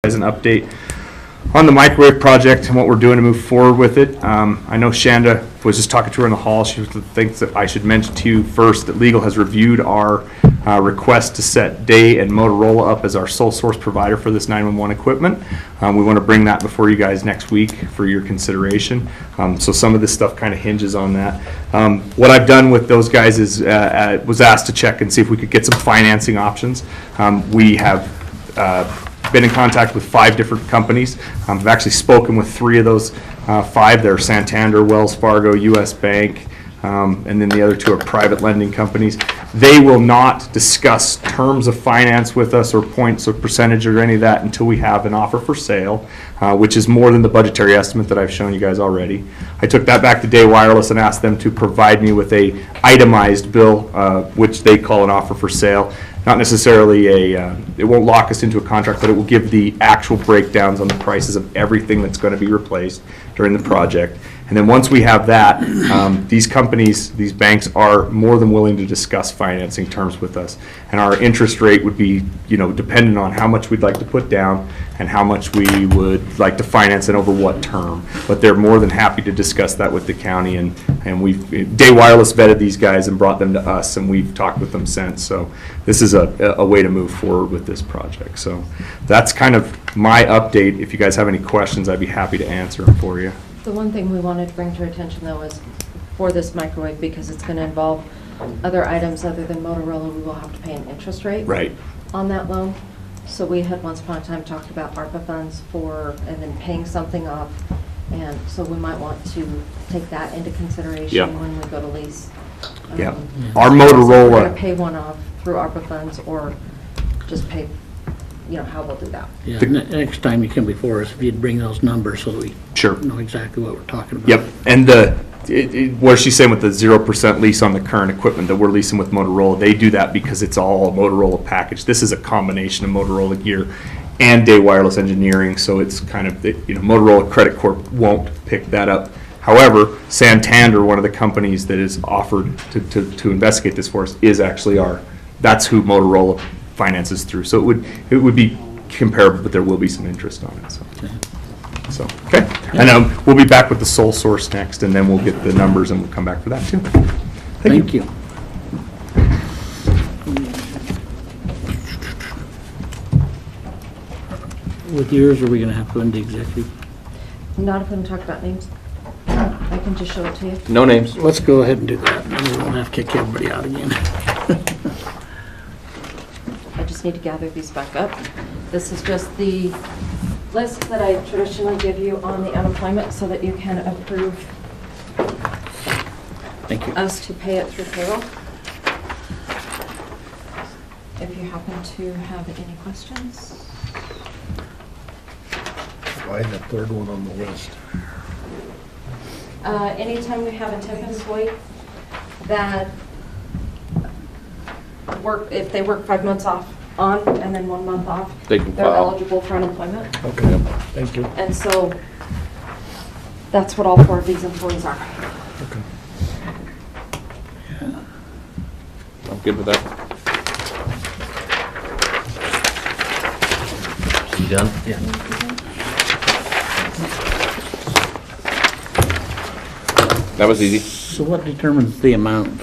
As an update on the microwave project and what we're doing to move forward with it. I know Shanda was just talking to her in the hall. She thinks that I should mention to you first that legal has reviewed our request to set Day and Motorola up as our sole source provider for this 911 equipment. We want to bring that before you guys next week for your consideration. So some of this stuff kind of hinges on that. What I've done with those guys is was asked to check and see if we could get some financing options. We have been in contact with 5 different companies. I've actually spoken with 3 of those 5. They're Santander, Wells Fargo, U.S. Bank, and then the other 2 are private lending companies. They will not discuss terms of finance with us or points or percentage or any of that until we have an offer for sale, which is more than the budgetary estimate that I've shown you guys already. I took that back to Day Wireless and asked them to provide me with a itemized bill, which they call an offer for sale. Not necessarily it won't lock us into a contract, but it will give the actual breakdowns on the prices of everything that's going to be replaced during the project. And then once we have that, these companies, these banks are more than willing to discuss financing terms with us. And our interest rate would be, dependent on how much we'd like to put down and how much we would like to finance and over what term. But they're more than happy to discuss that with the county. And Day Wireless vetted these guys and brought them to us, and we've talked with them since. So this is a way to move forward with this project. So that's kind of my update. If you guys have any questions, I'd be happy to answer them for you. The one thing we wanted to bring to your attention, though, is for this microwave, because it's going to involve other items other than Motorola, we will have to pay an interest rate on that loan. So we had once upon a time talked about ARPA funds and then paying something off. And so we might want to take that into consideration when we go to lease. Our Motorola. So we're going to pay one off through ARPA funds or just pay, how we'll do that. Yeah, next time you come before us, if you'd bring those numbers so we know exactly what we're talking about. Yep, and what she's saying with the 0% lease on the current equipment that we're leasing with Motorola, they do that because it's all a Motorola package. This is a combination of Motorola gear and Day Wireless Engineering, so it's kind of, Motorola Credit Corp won't pick that up. However, Santander, one of the companies that is offered to investigate this for us, is actually that's who Motorola finances through. So it would be comparable, but there will be some interest on it. Okay. And we'll be back with the sole source next, and then we'll get the numbers, and we'll come back for that too. Thank you. With yours, are we going to have to go into executive? Not if I'm talking about names. I can just show it to you. No names. Let's go ahead and do that, and we won't have to kick everybody out again. I just need to gather these back up. This is just the list that I traditionally give you on the unemployment so that you can approve us to pay it through payroll. If you happen to have any questions. Why the third one on the list? Anytime we have a temp employee that if they work 5 months off on and then 1 month off, they're eligible for unemployment. Okay, thank you. And so that's what all 4 of these employees are. Okay. I'm good with that. You done? Yeah. That was easy. So what determines the amount?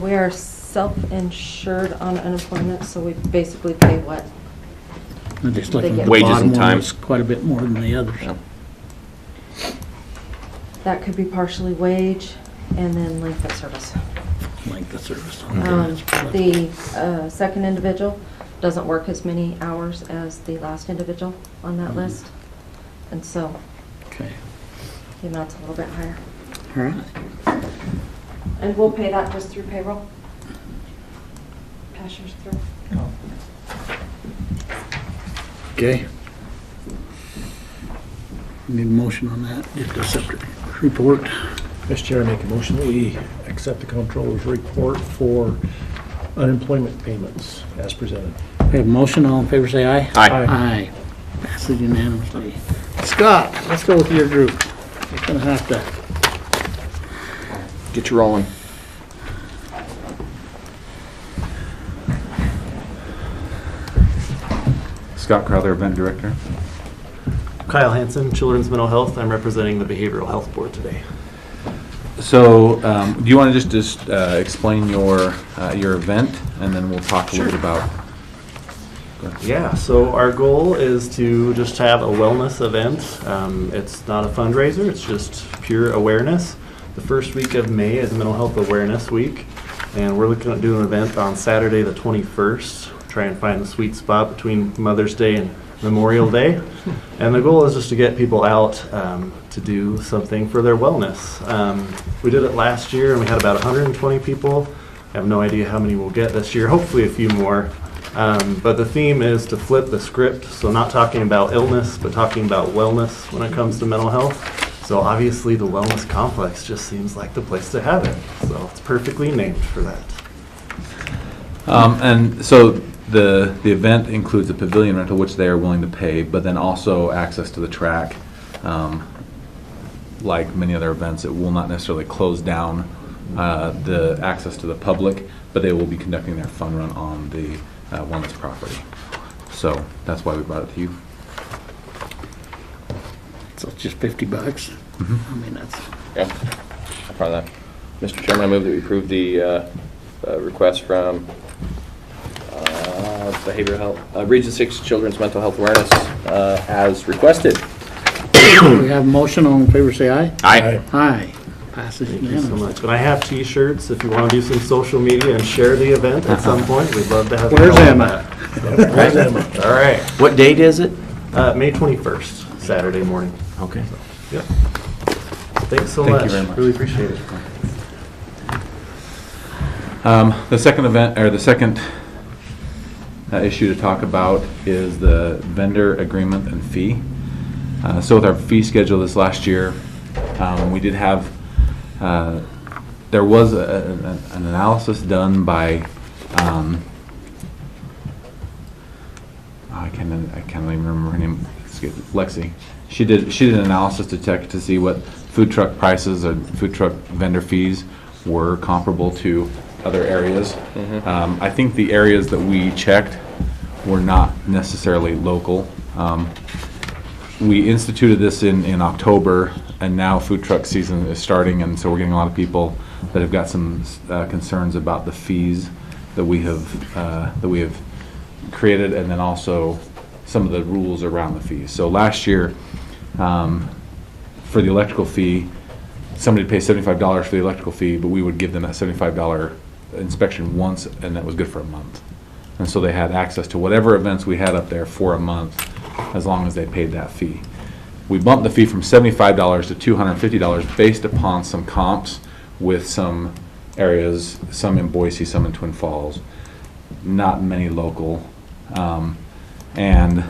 We are self-insured on unemployment, so we basically pay what Just looking at the wages bottom and one time. is quite a bit more than the others. Yeah. that could be partially wage and then length of service. Length of service. The second individual doesn't work as many hours as the last individual on that list, and so the amount's a little bit higher. All right. And we'll pay that just through payroll. Pass yours through. Okay. Need a motion on that, just a separate report. Mr. Chair, I make a motion that we accept the comptroller's report for unemployment payments as presented. We have a motion, all in favor say aye. Aye. Aye. Passes unanimously. Scott, let's go with your group. You're gonna have to. Get you rolling. Scott Crowther, Event Director. Kyle Hansen, Children's Mental Health. I'm representing the Behavioral Health Board today. So, do you want to just explain your event, and then we'll talk a little bit about. Yeah, so our goal is to just have a wellness event. It's not a fundraiser, it's just pure awareness. The first week of May is Mental Health Awareness Week, and we're looking at doing an event on Saturday the 21st. Try and find the sweet spot between Mother's Day and Memorial Day. And the goal is just to get people out to do something for their wellness. We did it last year and we had about 120 people. I have no idea how many we'll get this year, hopefully a few more. But the theme is to flip the script, so not talking about illness, but talking about wellness when it comes to mental health. So obviously the Wellness Complex just seems like the place to have it. So it's perfectly named for that. And so the event includes a pavilion rental, which they are willing to pay, but then also access to the track. Like many other events, it will not necessarily close down the access to the public, but they will be conducting their fun run on the wellness property. So that's why we brought it to you. So it's just $50? I mean, that's, Yeah, I'm proud of that. Mr. Chairman, I move that we approve the request from Behavioral Health, Region 6 Children's Mental Health Awareness as requested. we have a motion. All in favor, say aye. Aye. Aye. Passes Thank you so unanimously. much. And I have t-shirts if you want to do some social media and share the event at some point. We'd love to have Where's you all Emma? Where's Emma? All right. What date is it? May 21st, Saturday morning. Okay. Yep. Thanks so Thank much. you very much. Really appreciate it. The second event, or the second issue to talk about is the vendor agreement and fee. So with our fee schedule this last year, we did have, there was an analysis done by, I can't even remember her name, Lexi. She did an analysis to check to see what food truck prices or food truck vendor fees were comparable to other areas. I think the areas that we checked were not necessarily local. We instituted this in October, and now food truck season is starting, and so we're getting a lot of people that have got some concerns about the fees that we have created, and then also some of the rules around the fees. So last year, for the electrical fee, somebody would pay $75 for the electrical fee, but we would give them that $75 inspection once, and that was good for a month. And so they had access to whatever events we had up there for a month, as long as they paid that fee. We bumped the fee from $75 to $250 based upon some comps with some areas, some in Boise, some in Twin Falls, not many local, and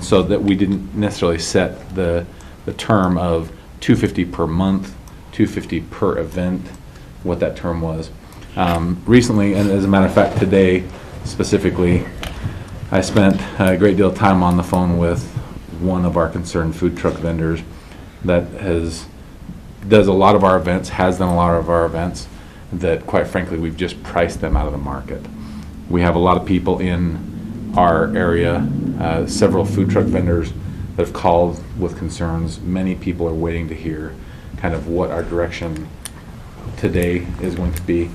so that we didn't necessarily set the term of $250 per month, $250 per event, what that term was. Recently, and as a matter of fact today specifically, I spent a great deal of time on the phone with one of our concerned food truck vendors that does a lot of our events, has done a lot of our events, that quite frankly we've just priced them out of the market. We have a lot of people in our area, several food truck vendors that have called with concerns. Many people are waiting to hear kind of what our direction today is going to be.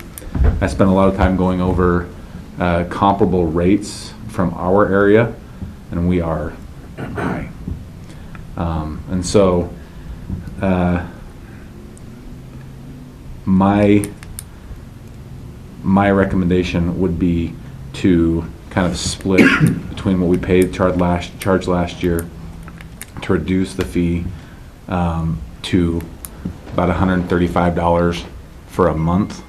I spent a lot of time going over comparable rates from our area, and we are high. And so my recommendation would be to kind of split between what we paid charged last year to reduce the fee to about $135 for a month,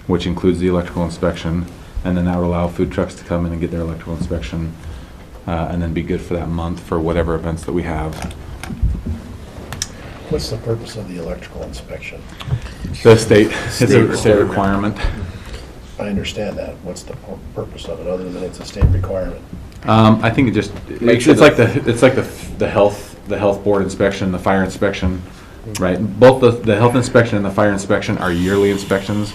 which includes the electrical inspection, and then that would allow food trucks to come in and get their electrical inspection and then be good for that month for whatever events that we have. What's the purpose of the electrical inspection? The state, it's a state requirement. I understand that. What's the purpose of it, other than it's a state requirement? I think it just, Make sure it's like the health board inspection, the fire inspection, right? Both the health inspection and the fire inspection are yearly inspections.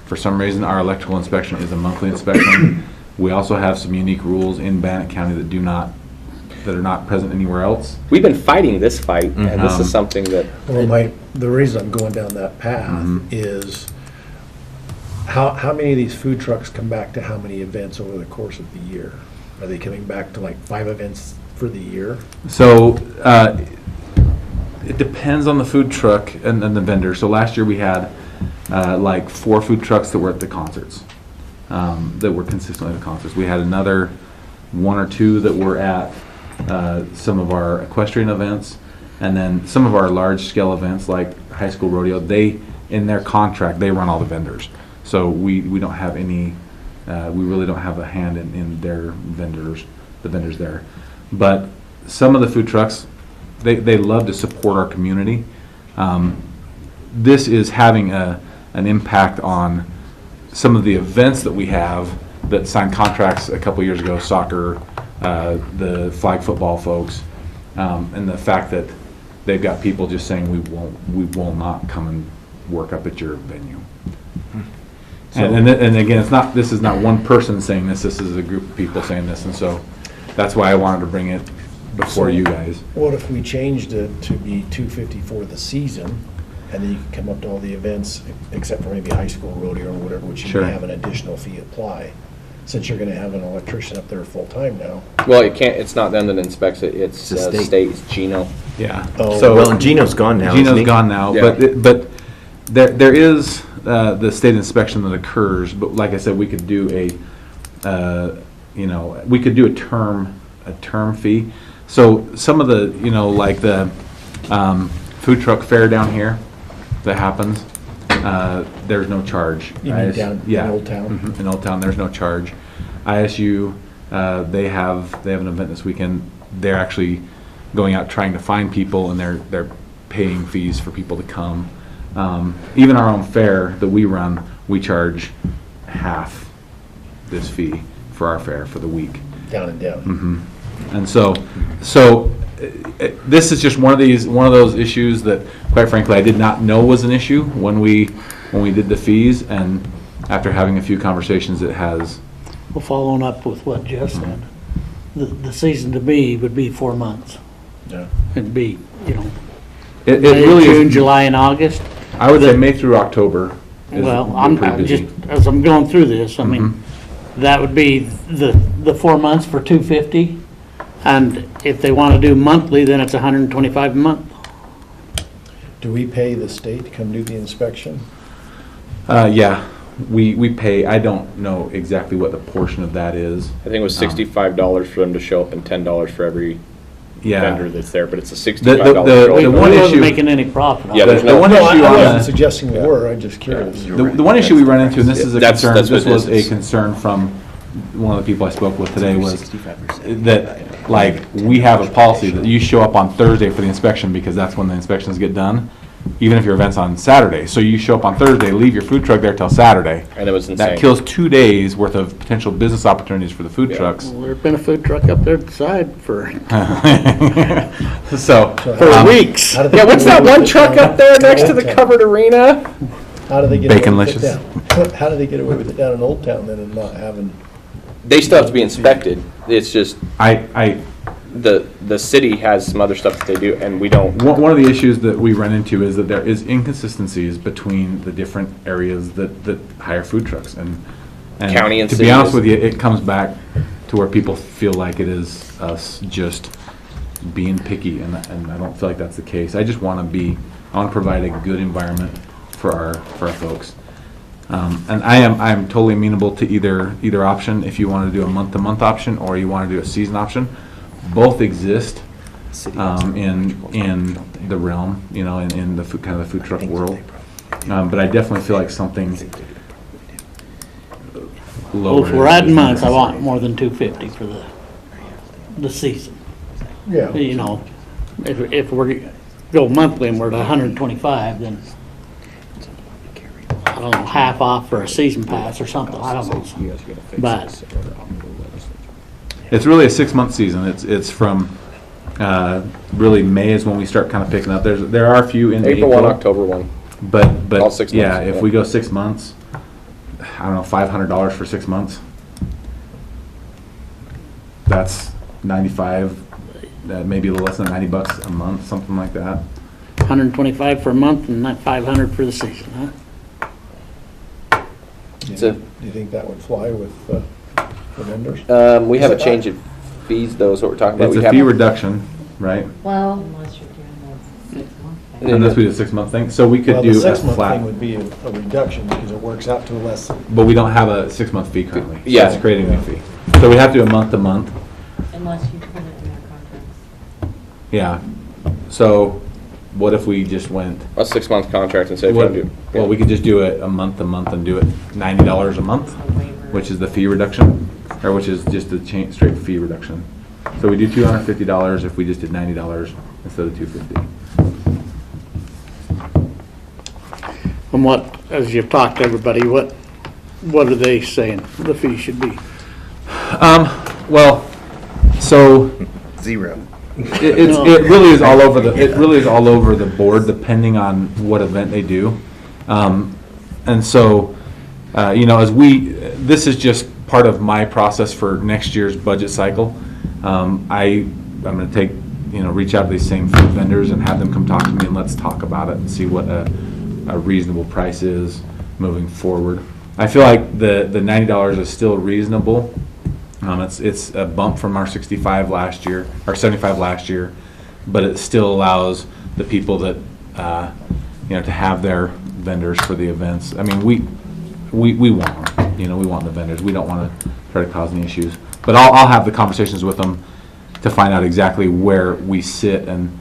For some reason, our electrical inspection is a monthly inspection. We also have some unique rules in Bannock County that are not present anywhere else. We've been fighting this fight, and this is something that, Well, the reason I'm going down that path is how many of these food trucks come back to how many events over the course of the year? Are they coming back to like 5 events for the year? So it depends on the food truck and the vendor. So last year we had like 4 food trucks that were at the concerts, that were consistently at the concerts. We had another 1 or 2 that were at some of our equestrian events, and then some of our large scale events like high school rodeo. They, in their contract, they run all the vendors. So we don't have any, we really don't have a hand in their vendors, the vendors there. But some of the food trucks, they love to support our community. This is having an impact on some of the events that we have that signed contracts a couple years ago, soccer, the flag football folks, and the fact that they've got people just saying we will not come and work up at your venue. And again, this is not one person saying this is a group of people saying this, and so that's why I wanted to bring it before you guys. What if we changed it to be $250 for the season, and then you can come up to all the events, except for maybe high school rodeo or whatever, which you Sure. may have an additional fee apply, since you're gonna have an electrician up there full-time now. well, it's not them that inspects it, it's It's the state, it's Gino. Yeah. Oh, So Well, and Gino's gone now, isn't Gino's he? gone now, Yeah. but there is the state inspection that occurs. But like I said, we could do we could do a term fee. So some of the like the food truck fair down here that happens, there's no charge. You mean down in Yeah. Old Town? Mhm. In Old Town, there's no charge. ISU, they have an event this weekend. They're actually going out trying to find people, and they're paying fees for people to come. Even our own fair that we run, we charge half this fee for our fair for the week. Down and down. And so this is just one of those issues that, quite frankly, I did not know was an issue when we did the fees, and after having a few conversations, it has. Well, following up with what Jeff said, the season to me would be 4 months. Yeah. It'd be, It May, really June, is. July, and August. I would say May through October. is Well, pretty I'm busy. just, as I'm going through this, I mean, that would be the 4 months for $250. And if they want to do monthly, then it's $125 a month. Do we pay the state to come do the inspection? Yeah, we pay. I don't know exactly what the portion of that is. I think it was $65 for them to show up and $10 for every vendor Yeah. that's there, but it's a The $65 bill. We one wasn't issue- making any profit on Yeah, it. there's The one No, issue I on wasn't the, suggesting we were, I'm just curious. the one issue we run into, and this is a That's concern, what this it was is. a concern from one of the people I spoke with today, was that, like, we have a policy that you show up on Thursday for the inspection because that's when the inspections get done, even if your event's on Saturday. So you show up on Thursday, leave your food truck there till Saturday. And it was insane. That kills 2 days worth of potential business opportunities for the food Yeah. trucks. Well, there's been a food truck up there at the side for So, weeks. How do they Yeah, what's get that away one with it truck down up there in next to Old the Town? covered arena? How do they get away with it Baconlicious. down? How do they get away with it down in Old Town then and not having? They still have to be inspected. It's just, I, the city has some other stuff that they do, and we don't. one of the issues that we run into is that there is inconsistencies between the different areas that hire food trucks, and County and to city be honest is- with you, it comes back to where people feel like it is us just being picky, and I don't feel like that's the case. I just want to provide a good environment for our folks. And I'm totally amenable to either option. If you want to do a month-to-month option or you want to do a season option, both exist in the realm, in the food, kind of the food truck world. But I definitely feel like something lower. Well, if we're adding months, I want more than $250 for the season. Yeah. If we're go monthly and we're at 125, then I don't know, half off for a season pass or something, I don't know. But It's really a 6-month season. It's from really May is when we start kind of picking up. There are a few in April 1, October 1. but All 6 yeah, months, if yeah. we go 6 months, I don't know, $500 for 6 months. that's 95, maybe a little less than $90 a month, something like that. 125 for a month and not 500 for the season, huh? Do you think that would fly with the vendors? We have a change in fees, though, is what we're talking about. It's We a fee have- reduction, right? Well, Unless you're doing the 6 month thing. Unless we do a 6-month thing, so we could Well, do the a 6-month flat, thing would be a reduction because it works out to less. but we don't have a 6-month fee currently. So Yeah. It's creating a new fee. So we have to do a month to month, Unless you put it in their contracts. yeah. So what if we just went, A 6-month contract and say if you want to do. well, we could just do it a month to month and do it $90 a month, A waiver. which is the fee reduction, or which is just the straight fee reduction. So we do $250 if we just did $90 instead of $250. And what, as you've talked to everybody, what are they saying the fee should be? Well, so Zero. it really is all over the board depending on what event they do. And so, as this is just part of my process for next year's budget cycle. I'm going to reach out to these same food vendors and have them come talk to me and let's talk about it and see what a reasonable price is moving forward. I feel like the $90 is still reasonable. It's a bump from our 65 last year, or 75 last year, but it still allows the people that, to have their vendors for the events. I mean, we want them, we want the vendors. We don't want to try to cause any issues. But I'll have the conversations with them to find out exactly where we sit, and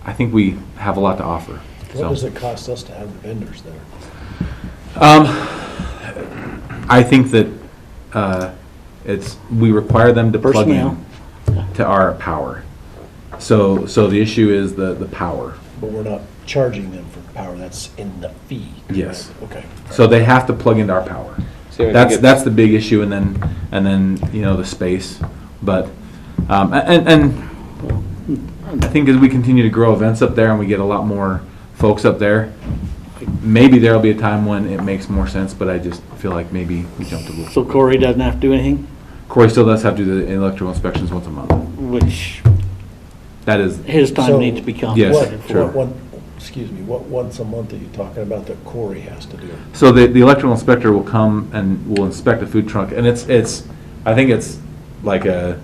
I think we have a lot to offer. What does it cost us to have the vendors there? I think that we require them to plug Personnel. in to our power. So the issue is the power. But we're not charging them for power, that's in the fee. Yes. correct? Okay. So they have to plug into our power. See, we can That's get- that's the big issue, and then the space. But and I think as we continue to grow events up there and we get a lot more folks up there, maybe there'll be a time when it makes more sense. But I just feel like maybe we jumped a little. So Corey doesn't have to do anything, Corey still does have to do the electrical inspections once a month. which That is, his time So- needs to be Yes, compensated sure. for. What once a month are you talking about that Corey has to do? so the electrical inspector will come and will inspect a food truck, and it's I think it's like a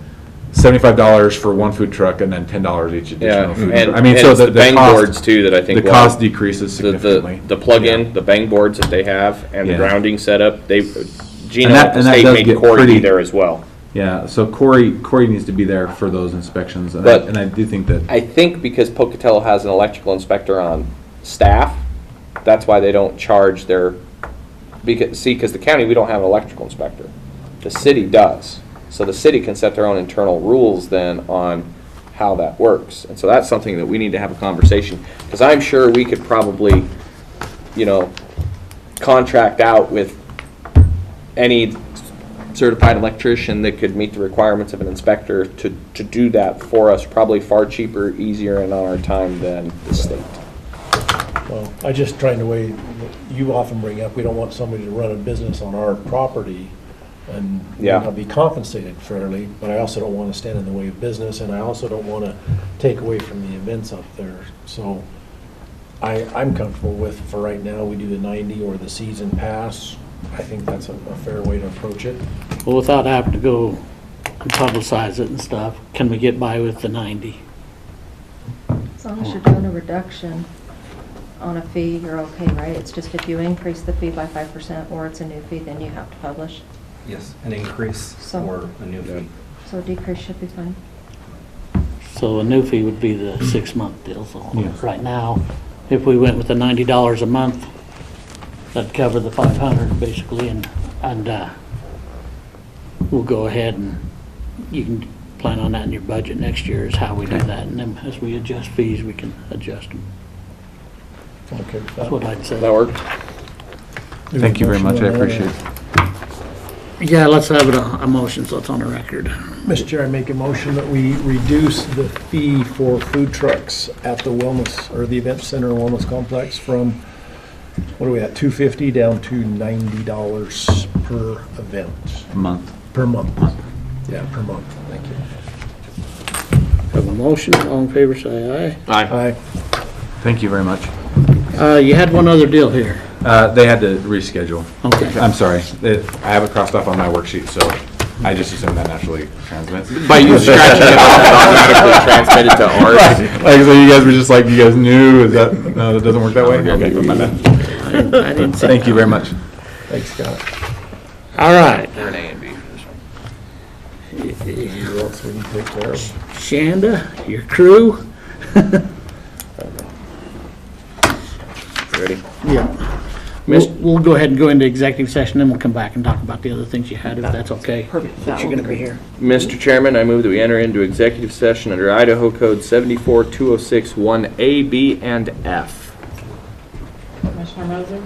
$75 for one food truck and then $10 each Yeah, additional food and, truck. I mean, and so it's the bang cost- boards too that I think the cost decreases significantly. the plug-in, the bang boards that they have, and the Yeah. grounding setup. Gino And that- at the and that state does made get Corey be pretty- there as well. Yeah, so Corey needs to be there for those inspections, and But- I do think that, I think because Pocatello has an electrical inspector on staff, that's why they don't charge their, because the county, we don't have an electrical inspector. The city does. So the city can set their own internal rules then on how that works. And so that's something that we need to have a conversation, because I'm sure we could probably, contract out with any certified electrician that could meet the requirements of an inspector to do that for us, probably far cheaper, easier, and on our time than the state. Well, I just trying to weigh, you often bring up, we don't want somebody to run a business on our property and Yeah. not be compensated fairly, but I also don't want to stand in the way of business, and I also don't want to take away from the events up there. So I'm comfortable with, for right now, we do the 90 or the season pass. I think that's a fair way to approach it. Well, without having to go and publicize it and stuff, can we get by with the 90? as long as you're doing a reduction on a fee, you're okay, right? It's just if you increase the fee by 5% or it's a new fee, then you have to publish. Yes, an increase So- or a new fee. So a decrease should be fine. So a new fee would be the 6-month deal. So Yes. right now, if we went with the $90 a month, that'd cover the 500 basically, and we'll go ahead and you can plan on that in your budget next year is how we do that. And then as we adjust fees, we can adjust them. Okay with That's what I'd say. That work? thank you very much, I appreciate it. Yeah, let's have it a motion so it's on the record. Mr. Chair, I make a motion that we reduce the fee for food trucks at the wellness, or the event center and wellness complex from, what are we at, $250 down to $90 per event, Month. per month. Yeah, per month, thank you. Have a motion, all in favor, say Aye. Thank you very much. aye. You had one other deal here. They had to reschedule. Okay. I'm sorry. I have it crossed off on my worksheet, so I just assumed that naturally transmits. By you scratching it off, it automatically transmitted to ours. Like, so you guys were just like, you guys knew, is that, no, that doesn't work that way? Okay, my bad. I didn't say. Thank you very much. Thanks, Scott. All right. They're an A and B. Who else we can take care of? Shanda, your crew. Ready? Yeah. Mis- We'll go ahead and go into executive session, then we'll come back and talk about the other things you had, if that's okay. Perfect. Since you're gonna be here. Mr. Chairman, I move that we enter into executive session under Idaho Code 74-206-1A, B, and F. Commissioner Moser?